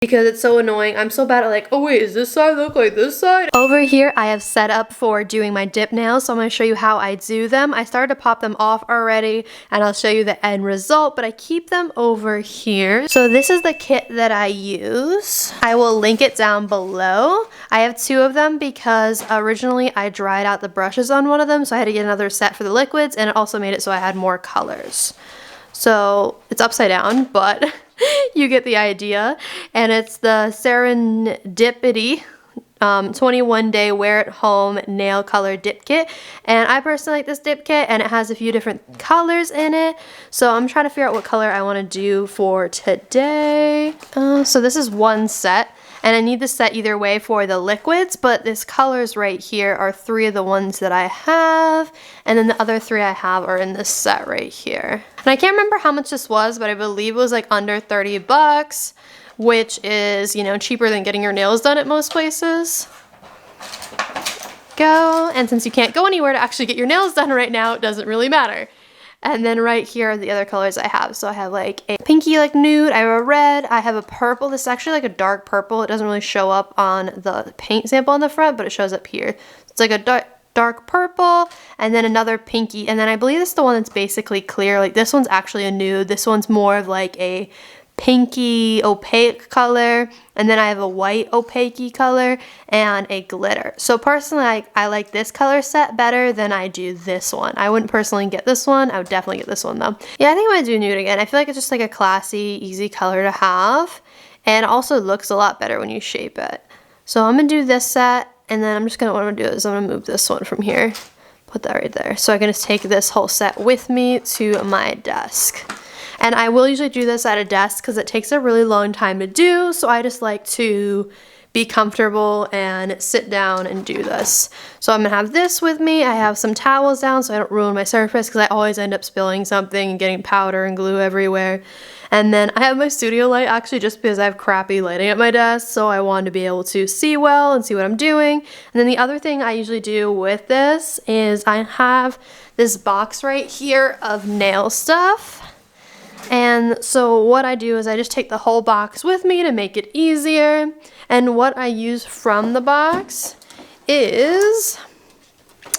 because it's so annoying. I'm so bad at like, oh wait, does this side look like this side? Over here, I have set up for doing my dip nails, so I'm going to show you how I do them. I started to pop them off already, and I'll show you the end result, but I keep them over here. So this is the kit that I use. I will link it down below. I have 2 of them because originally I dried out the brushes on one of them, so I had to get another set for the liquids, and it also made it so I had more colors. So it's upside down, but you get the idea. And it's the Serendipity 21-day wear at home nail color dip kit. And I personally like this dip kit, and it has a few different colors in it. So I'm trying to figure out what color I want to do for today. So this is one set. And I need this set either way for the liquids, but this colors right here are 3 of the ones that I have, and then the other 3 I have are in this set right here. And I can't remember how much this was, but I believe it was like under 30 bucks, which is, you know, cheaper than getting your nails done at most places. Go. And since you can't go anywhere to actually get your nails done right now, it doesn't really matter. And then right here are the other colors I have. So I have like a pinky like nude, I have a red, I have a purple. This is actually like a dark purple. It doesn't really show up on the paint sample on the front, but it shows up here. It's like a dark purple, and then another pinky. And then I believe this is the one that's basically clear. Like this one's actually a nude. This one's more of like a pinky opaque color, and then I have a white opaque color and a glitter. So personally, I like this color set better than I do this one. I wouldn't personally get this one. I would definitely get this one though. Yeah, I think I'm gonna do nude again. I feel like it's just like a classy, easy color to have, and also looks a lot better when you shape it. So I'm gonna do this set, and then what I'm gonna do is I'm gonna move this one from here, put that right there. So I'm gonna take this whole set with me to my desk. And I will usually do this at a desk because it takes a really long time to do, so I just like to be comfortable and sit down and do this. So I'm gonna have this with me. I have some towels down so I don't ruin my surface because I always end up spilling something and getting powder and glue everywhere. And then I have my studio light actually just because I have crappy lighting at my desk, so I wanted to be able to see well and see what I'm doing. And then the other thing I usually do with this is I have this box right here of nail stuff. And so what I do is I just take the whole box with me to make it easier. And what I use from the box is,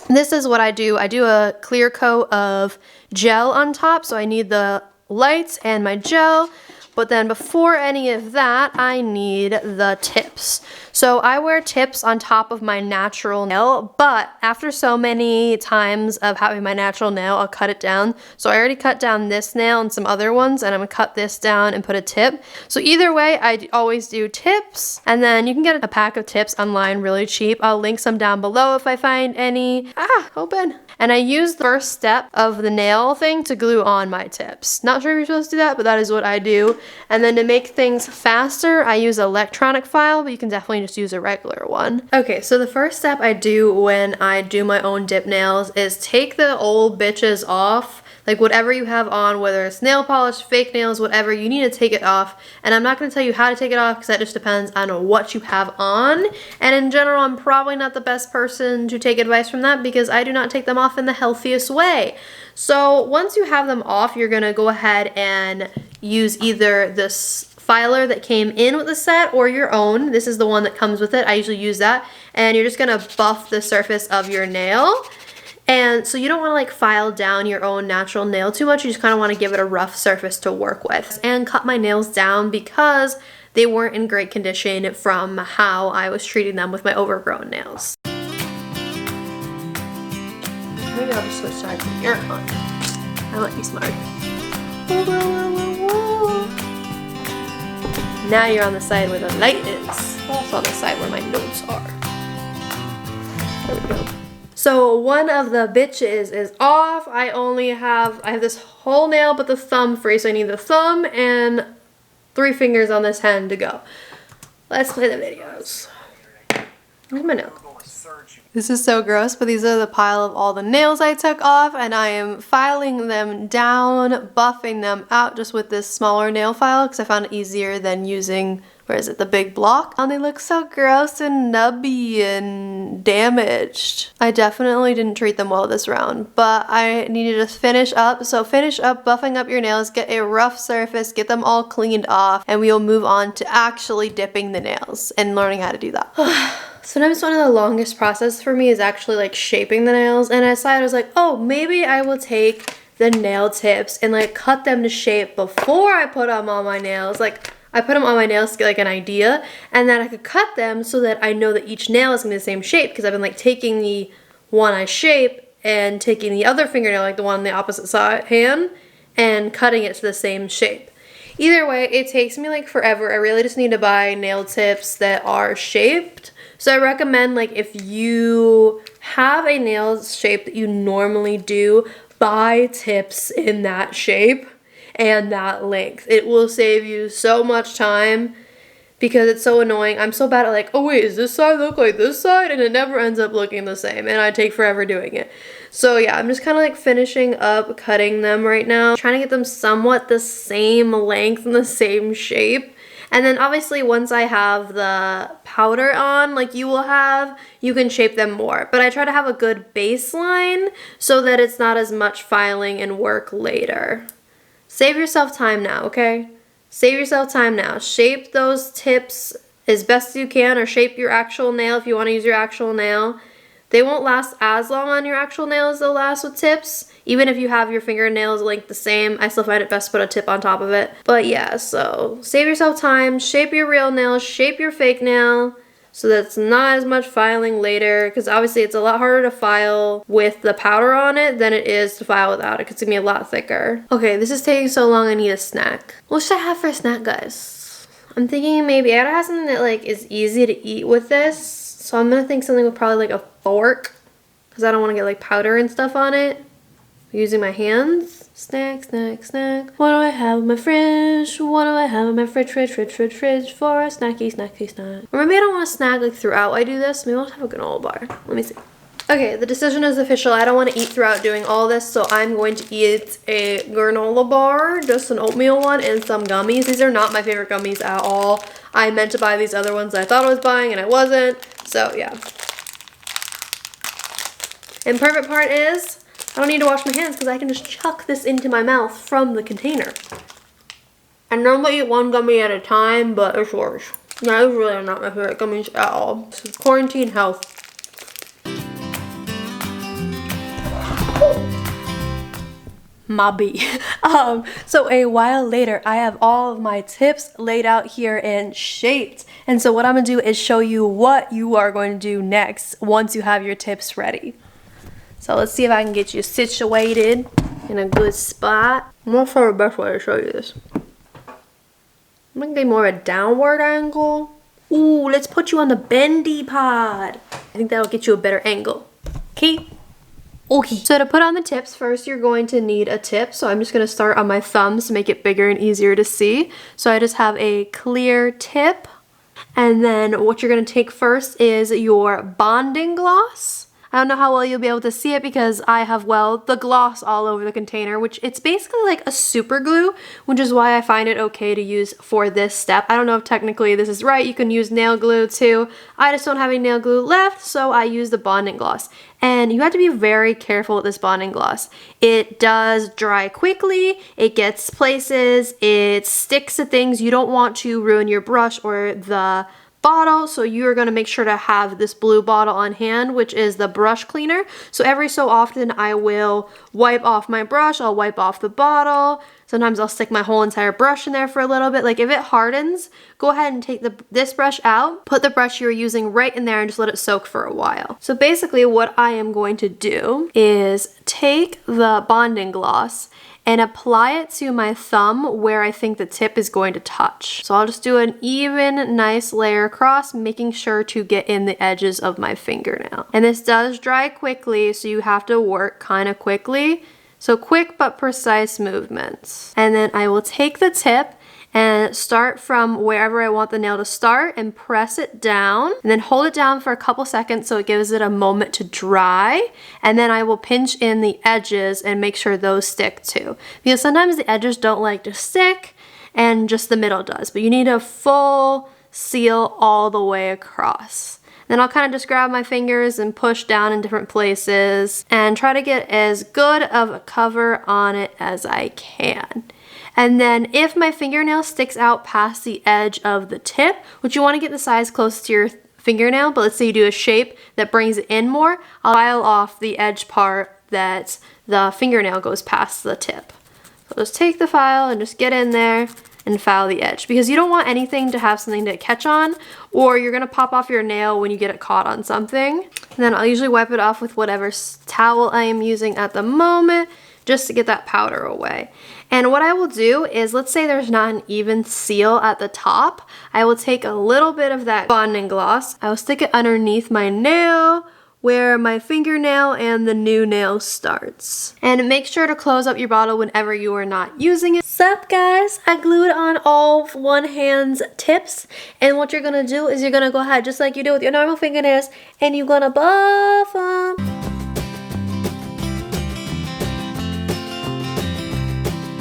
this is what I do. I do a clear coat of gel on top. So I need the lights and my gel. But then before any of that, I need the tips. So I wear tips on top of my natural nail, but after so many times of having my natural nail, I'll cut it down. So I already cut down this nail and some other ones, and I'm gonna cut this down and put a tip. So either way, I always do tips, and then you can get a pack of tips online really cheap. I'll link some down below if I find any. Open. And I use the first step of the nail thing to glue on my tips. Not sure if you're supposed to do that, but that is what I do. And then to make things faster, I use an electronic file, but you can definitely just use a regular one. Okay, so the first step I do when I do my own dip nails is take the old bitches off. Like whatever you have on, whether it's nail polish, fake nails, whatever, you need to take it off. And I'm not going to tell you how to take it off because that just depends on what you have on. And in general, I'm probably not the best person to take advice from that because I do not take them off in the healthiest way. So once you have them off, you're going to go ahead and use either this filer that came in with the set or your own. This is the one that comes with it. I usually use that. And you're just going to buff the surface of your nail. And so you don't want to like file down your own natural nail too much. You just kind of want to give it a rough surface to work with. And cut my nails down because they weren't in great condition from how I was treating them with my overgrown nails. Maybe I'll just switch sides from here on. I might be smart. Now you're on the side where the light is. Also on the side where my notes are. There we go. So one of the bitches is off. I have this whole nail but the thumb free, so I need the thumb and 3 fingers on this hand to go. Let's play the videos. Where's my nail? This is so gross, but these are the pile of all the nails I took off, and I am filing them down, buffing them out just with this smaller nail file because I found it easier than using where is it, the big block. And they look so gross and nubby and damaged. I definitely didn't treat them well this round, but I needed to finish up. So finish up buffing up your nails, get a rough surface, get them all cleaned off, and we'll move on to actually dipping the nails and learning how to do that. Sometimes one of the longest process for me is actually like shaping the nails, and I decided, I was like, oh, maybe I will take the nail tips and like cut them to shape before I put them on my nails. Like I put them on my nails to get like an idea, and then I could cut them so that I know that each nail is gonna be the same shape, because I've been like taking the one I shape and taking the other fingernail, like the one on the opposite side hand, and cutting it to the same shape. Either way, it takes me like forever. I really just need to buy nail tips that are shaped. So I recommend, like, if you have a nail shape that you normally do, buy tips in that shape and that length. It will save you so much time, because it's so annoying. I'm so bad at like, oh wait, does this side look like this side? And it never ends up looking the same, and I take forever doing it. So yeah, I'm just kind of like finishing up cutting them right now, trying to get them somewhat the same length and the same shape. And then obviously once I have the powder on, like you will have, you can shape them more. But I try to have a good baseline so that it's not as much filing and work later. Save yourself time now, okay? Save yourself time now. Shape those tips as best as you can, or shape your actual nail if you want to use your actual nail. They won't last as long on your actual nail as they'll last with tips. Even if you have your fingernails length the same, I still find it best to put a tip on top of it. But yeah, so save yourself time, shape your real nail, shape your fake nail, so that it's not as much filing later, because obviously it's a lot harder to file with the powder on it than it is to file without it, because it's gonna be a lot thicker. Okay, this is taking so long, I need a snack. What should I have for a snack, guys? I'm thinking maybe I gotta have something that like is easy to eat with this. So I'm gonna think something with probably like a fork, because I don't want to get like powder and stuff on it. Using my hands. Snack, snack, snack. What do I have in my fridge? What do I have in my fridge for a snacky, snacky snack? Or maybe I don't want to snack like throughout I do this. Maybe I'll just have a granola bar. Let me see. Okay, the decision is official. I don't want to eat throughout doing all this, so I'm going to eat a granola bar, just an oatmeal one, and some gummies. These are not my favorite gummies at all. I meant to buy these other ones that I thought I was buying, and I wasn't. So, yeah. And perfect part is, I don't need to wash my hands because I can just chuck this into my mouth from the container. I normally eat one gummy at a time, but it's worse. That is really not my favorite gummies at all. This is quarantine health. Mobby. So a while later, I have all of my tips laid out here and shaped. And so what I'm gonna do is show you what you are going to do next once you have your tips ready. So let's see if I can get you situated in a good spot. I'm not sure the best way to show you this. I'm gonna get more of a downward angle. Ooh, let's put you on the bendy pod. I think that'll get you a better angle. Okay? Okay. So to put on the tips, first you're going to need a tip. So I'm just gonna start on my thumbs to make it bigger and easier to see. So I just have a clear tip. And then what you're gonna take first is your bonding gloss. I don't know how well you'll be able to see it because I have, well, the gloss all over the container, which it's basically like a super glue, which is why I find it okay to use for this step. I don't know if technically this is right. You can use nail glue too. I just don't have any nail glue left, so I use the bonding gloss. And you have to be very careful with this bonding gloss. It does dry quickly, it gets places, it sticks to things. You don't want to ruin your brush or the bottle, so you're going to make sure to have this blue bottle on hand, which is the brush cleaner. So every so often I will wipe off my brush, I'll wipe off the bottle. Sometimes I'll stick my whole entire brush in there for a little bit. Like if it hardens, go ahead and take this brush out, put the brush you were using right in there and just let it soak for a while. So basically what I am going to do is take the bonding gloss and apply it to my thumb where I think the tip is going to touch. So I'll just do an even, nice layer across, making sure to get in the edges of my fingernail. And this does dry quickly, so you have to work kind of quickly. So quick but precise movements. And then I will take the tip and start from wherever I want the nail to start and press it down, and then hold it down for a couple seconds so it gives it a moment to dry, and then I will pinch in the edges and make sure those stick too, because sometimes the edges don't like to stick and just the middle does, but you need a full seal all the way across. Then I'll kind of just grab my fingers and push down in different places and try to get as good of a cover on it as I can. And then if my fingernail sticks out past the edge of the tip, which you want to get the size close to your fingernail, but let's say you do a shape that brings it in more, I'll file off the edge part that the fingernail goes past the tip. So just take the file and just get in there and file the edge, because you don't want anything to have something to catch on, or you're gonna pop off your nail when you get it caught on something. And then I'll usually wipe it off with whatever towel I am using at the moment, just to get that powder away. And what I will do is, let's say there's not an even seal at the top, I will take a little bit of that bonding gloss, I will stick it underneath my nail where my fingernail and the new nail starts. And make sure to close up your bottle whenever you are not using it. Sup guys, I glued on all of one hand's tips, and what you're gonna do is you're gonna go ahead just like you do with your normal fingernails and you're gonna buff them.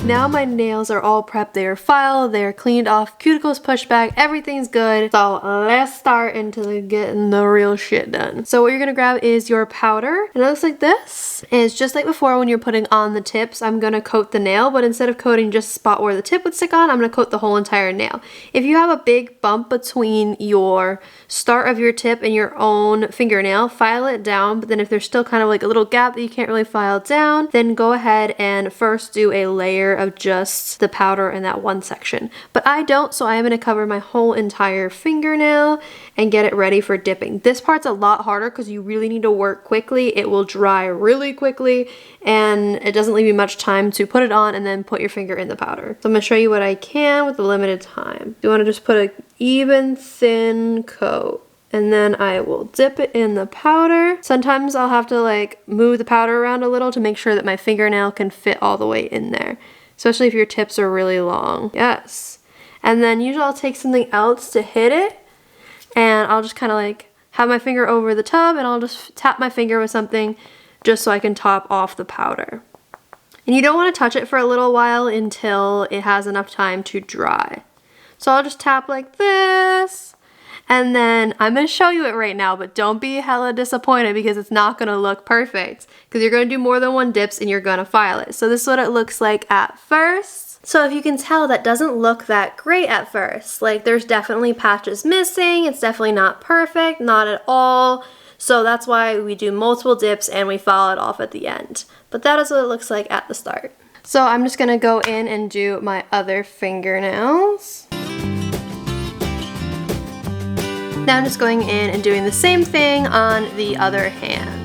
Now my nails are all prepped, they are filed, they are cleaned off, cuticles pushed back, everything's good. So let's start into getting the real shit done. So what you're gonna grab is your powder. It looks like this. And it's just like before when you're putting on the tips, I'm gonna coat the nail, but instead of coating just a spot where the tip would stick on, I'm gonna coat the whole entire nail. If you have a big bump between your start of your tip and your own fingernail, file it down, but then if there's still kind of like a little gap that you can't really file down, then go ahead and first do a layer of just the powder in that one section. But I don't, so I am going to cover my whole entire fingernail and get it ready for dipping. This part's a lot harder because you really need to work quickly. It will dry really quickly and it doesn't leave you much time to put it on and then put your finger in the powder. So I'm going to show you what I can with the limited time. You want to just put an even thin coat. And then I will dip it in the powder. Sometimes I'll have to like move the powder around a little to make sure that my fingernail can fit all the way in there. Especially if your tips are really long. Yes. And then usually I'll take something else to hit it. And I'll just kind of like have my finger over the tub and I'll just tap my finger with something just so I can top off the powder. And you don't want to touch it for a little while until it has enough time to dry. So I'll just tap like this. And then I'm going to show you it right now, but don't be hella disappointed because it's not going to look perfect. Because you're going to do more than one dips and you're going to file it. So this is what it looks like at first. So if you can tell, that doesn't look that great at first. Like there's definitely patches missing. It's definitely not perfect, not at all. So that's why we do multiple dips and we file it off at the end. But that is what it looks like at the start. So I'm just going to go in and do my other fingernails. Now I'm just going in and doing the same thing on the other hand.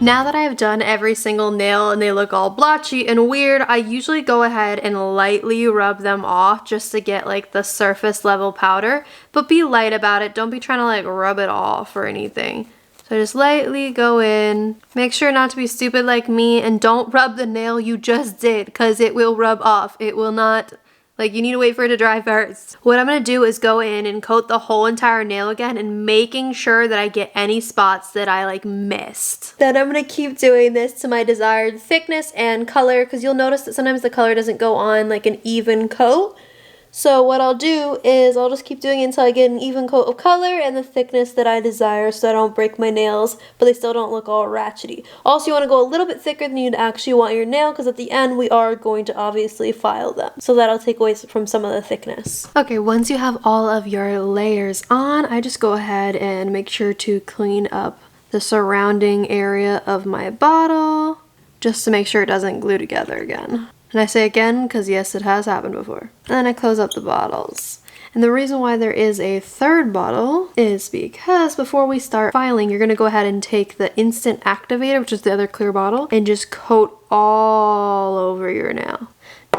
Now that I have done every single nail and they look all blotchy and weird, I usually go ahead and lightly rub them off just to get like the surface level powder, but be light about it. Don't be trying to like rub it off or anything. So just lightly go in, make sure not to be stupid like me, and don't rub the nail you just did because it will rub off. It will not. Like, you need to wait for it to dry first. What I'm going to do is go in and coat the whole entire nail again and making sure that I get any spots that I like missed. Then I'm going to keep doing this to my desired thickness and color, because you'll notice that sometimes the color doesn't go on like an even coat. So what I'll do is I'll just keep doing it until I get an even coat of color and the thickness that I desire so I don't break my nails, but they still don't look all ratchety. Also, you want to go a little bit thicker than you'd actually want your nail, because at the end we are going to obviously file them. So that'll take away from some of the thickness. Okay, once you have all of your layers on, I just go ahead and make sure to clean up the surrounding area of my bottle just to make sure it doesn't glue together again. And I say again because yes, it has happened before. And then I close up the bottles. And the reason why there is a third bottle is because before we start filing, you're going to go ahead and take the instant activator, which is the other clear bottle, and just coat all over your nail.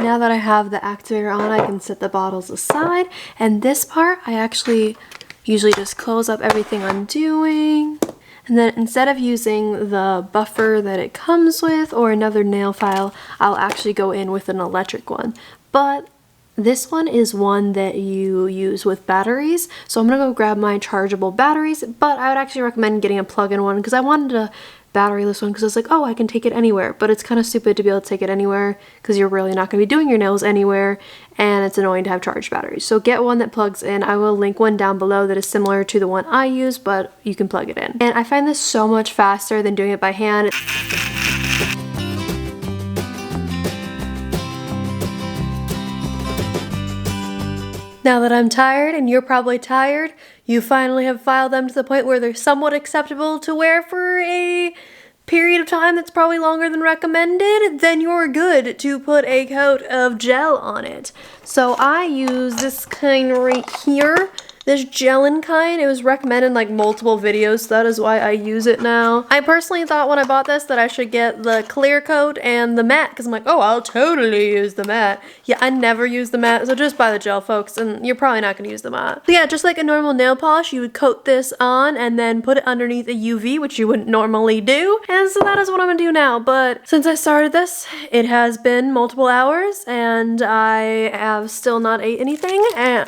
Now that I have the activator on, I can set the bottles aside. And this part, I actually usually just close up everything I'm doing. And then instead of using the buffer that it comes with or another nail file, I'll actually go in with an electric one. But this one is one that you use with batteries. So I'm gonna go grab my chargeable batteries, but I would actually recommend getting a plug-in one because I wanted to batteryless one because it's like, oh, I can take it anywhere. But it's kind of stupid to be able to take it anywhere because you're really not going to be doing your nails anywhere, and it's annoying to have charged batteries. So get one that plugs in. I will link one down below that is similar to the one I use, but you can plug it in. And I find this so much faster than doing it by hand. Now that I'm tired, and you're probably tired, you finally have filed them to the point where they're somewhat acceptable to wear for a period of time that's probably longer than recommended, then you're good to put a coat of gel on it. So I use this kind right here. This gelin kind, it was recommended in like multiple videos, so that is why I use it now. I personally thought when I bought this that I should get the clear coat and the matte, because I'm like, oh, I'll totally use the matte. Yeah, I never use the matte, so just buy the gel, folks, and you're probably not going to use the matte. So yeah, just like a normal nail polish, you would coat this on and then put it underneath a UV, which you wouldn't normally do. And so that is what I'm going to do now. But since I started this, it has been multiple hours, and I have still not ate anything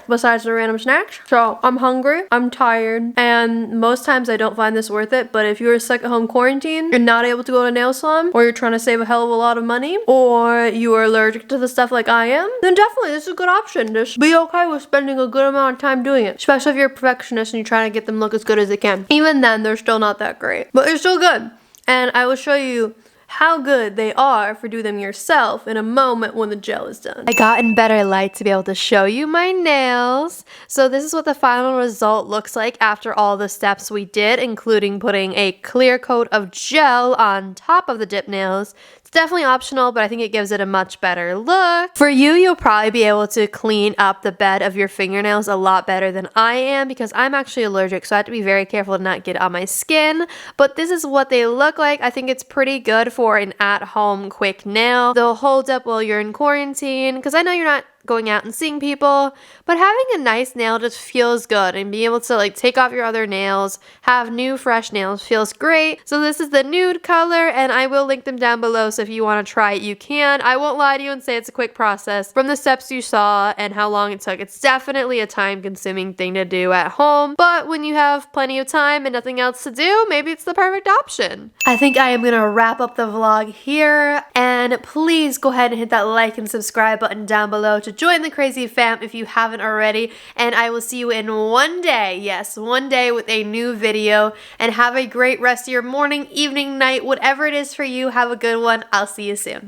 besides the random snacks. So I'm hungry, I'm tired, and most times I don't find this worth it, but if you're stuck at home quarantine, you're not able to go to a nail salon, or you're trying to save a hell of a lot of money, or you are allergic to the stuff like I am, then definitely this is a good option. Just be okay with spending a good amount of time doing it, especially if you're a perfectionist and you're trying to get them look as good as they can. Even then, they're still not that great, but they're still good. And I will show you how good they are if you do them yourself in a moment when the gel is done. I got in better light to be able to show you my nails. So this is what the final result looks like after all the steps we did, including putting a clear coat of gel on top of the dip nails. It's definitely optional, but I think it gives it a much better look. For you, you'll probably be able to clean up the bed of your fingernails a lot better than I am because I'm actually allergic, so I have to be very careful to not get on my skin. But this is what they look like. I think it's pretty good for an at-home quick nail. They'll hold up while you're in quarantine because I know you're not going out and seeing people, but having a nice nail just feels good, and being able to like take off your other nails, have new fresh nails feels great. So this is the nude color, and I will link them down below, so if you want to try it, you can. I won't lie to you and say it's a quick process. From the steps you saw and how long it took, it's definitely a time-consuming thing to do at home, but when you have plenty of time and nothing else to do, maybe it's the perfect option. I think I am gonna wrap up the vlog here, and please go ahead and hit that like and subscribe button down below to join the crazy fam if you haven't already, and I will see you in one day, yes, one day with a new video, and have a great rest of your morning, evening, night, whatever it is for you. Have a good one. I'll see you soon.